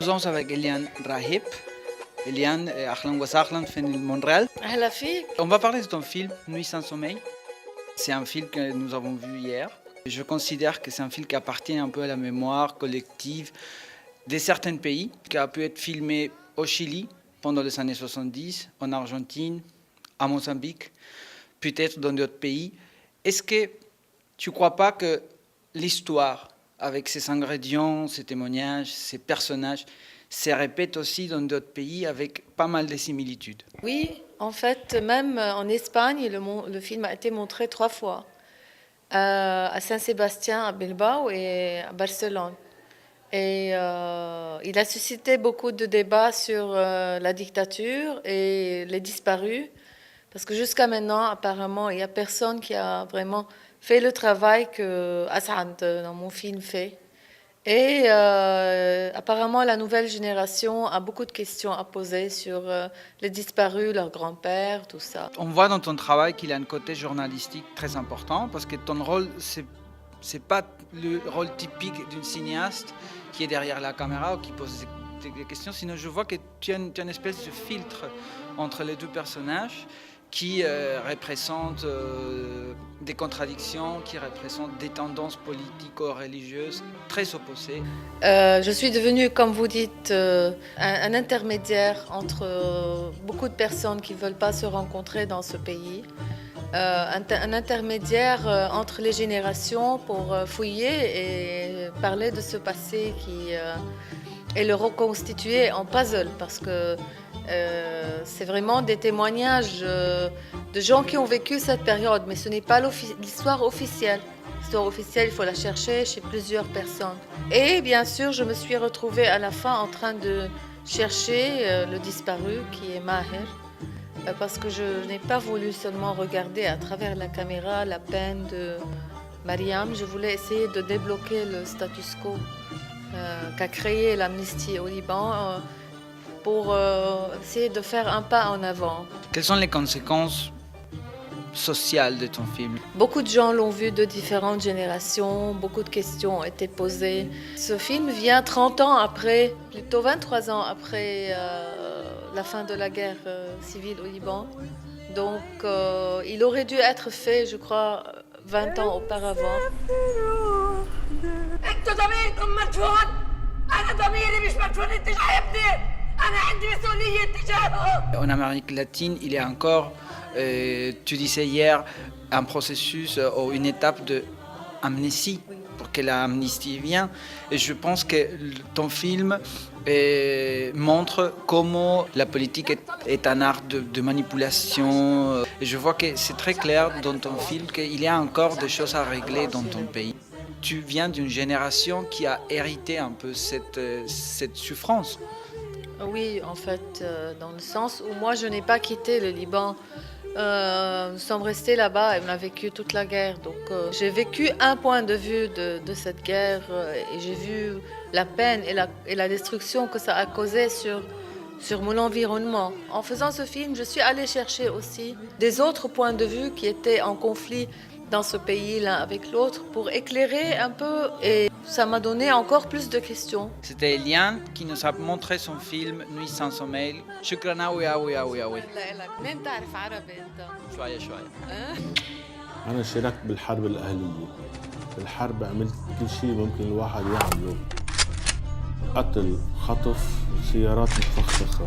Nous sommes avec Eliane Rahib. Eliane, ahlan wa sahlan في Montréal. أهلا فيك. On va parler de ton film Nuit sans sommeil. C'est un film que nous avons vu hier. Je considère que c'est un film qui appartient un peu à la mémoire collective de certains pays, qui a pu être filmé au Chili pendant les années 70, en Argentine, à Mozambique, peut-être dans d'autres pays. Est-ce que tu ne crois pas que l'histoire, avec ses ingrédients, ses témoignages, ses personnages, se répète aussi dans d'autres pays avec pas mal de similitudes? Oui, en fait, même en Espagne, le film a été montré 3 fois. À Saint-Sébastien, à Bilbao et à Barcelone. Et il a suscité beaucoup de débats sur la dictature et les disparus. Parce que jusqu'à maintenant, apparemment, il n'y a personne qui a vraiment fait le travail que Asad, dans mon film, fait. Et apparemment, la nouvelle génération a beaucoup de questions à poser sur les disparus, leurs grands-pères, tout ça. On voit dans ton travail qu'il a un côté journalistique très important, parce que ton rôle, c'est pas le rôle typique d'une cinéaste qui est derrière la caméra ou qui pose des questions, sinon je vois que tu as une espèce de filtre entre les deux personnages qui représentent des contradictions, qui représentent des tendances politico-religieuses très opposées. Je suis devenue, comme vous dites, un intermédiaire entre beaucoup de personnes qui ne veulent pas se rencontrer dans ce pays. Un intermédiaire entre les générations pour fouiller et parler de ce passé et le reconstituer en puzzle, parce que c'est vraiment des témoignages de gens qui ont vécu cette période, mais ce n'est pas l'histoire officielle. L'histoire officielle, il faut la chercher chez plusieurs personnes. Et bien sûr, je me suis retrouvée à la fin en train de chercher le disparu, qui est Maher, parce que je n'ai pas voulu seulement regarder à travers la caméra la peine de Mariam. Je voulais essayer de débloquer le status quo qu'a créé l'amnistie au Liban pour essayer de faire un pas en avant. Quelles sont les conséquences sociales de ton film? Beaucoup de gens l'ont vu de différentes générations, beaucoup de questions ont été posées. Ce film vient 30 ans après, plutôt 23 ans après la fin de la guerre civile au Liban. Donc il aurait dû être fait, je crois, 20 ans auparavant. En Amérique latine, il y a encore, tu disais hier, un processus ou une étape d'amnésie pour que l'amnistie vienne. Et je pense que ton film montre comment la politique est un art de manipulation. Et je vois que c'est très clair dans ton film qu'il y a encore des choses à régler dans ton pays. Tu viens d'une génération qui a hérité un peu cette souffrance. Oui, en fait, dans le sens où moi, je n'ai pas quitté le Liban. Nous sommes restés là-bas et on a vécu toute la guerre. Donc, j'ai vécu un point de vue de cette guerre et j'ai vu la peine et la destruction que ça a causé sur mon environnement. En faisant ce film, je suis allée chercher aussi des autres points de vue qui étaient en conflit dans ce pays l'un avec l'autre pour éclairer un peu, et ça m'a donné encore plus de questions. C'était Eliane qui nous a montré son film Nuit sans sommeil. شكرا أوي أوي أوي أوي. منين بتعرف عربي انت؟ شوية شوية. أنا شاركت بالحرب الأهلية. بالحرب عملت كل شيء ممكن الواحد يعمله. قتل، خطف، سيارات مفخخة.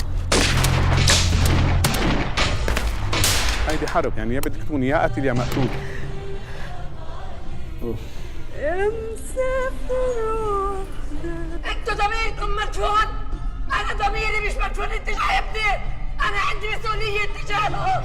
هيدي حرب، يعني يا بدك تكون يا قتل يا مقتول. انتوا ضميركم مدفون، انا ضميري مش مدفون، انت جايبني، انا عندي مسؤولية تجاههم.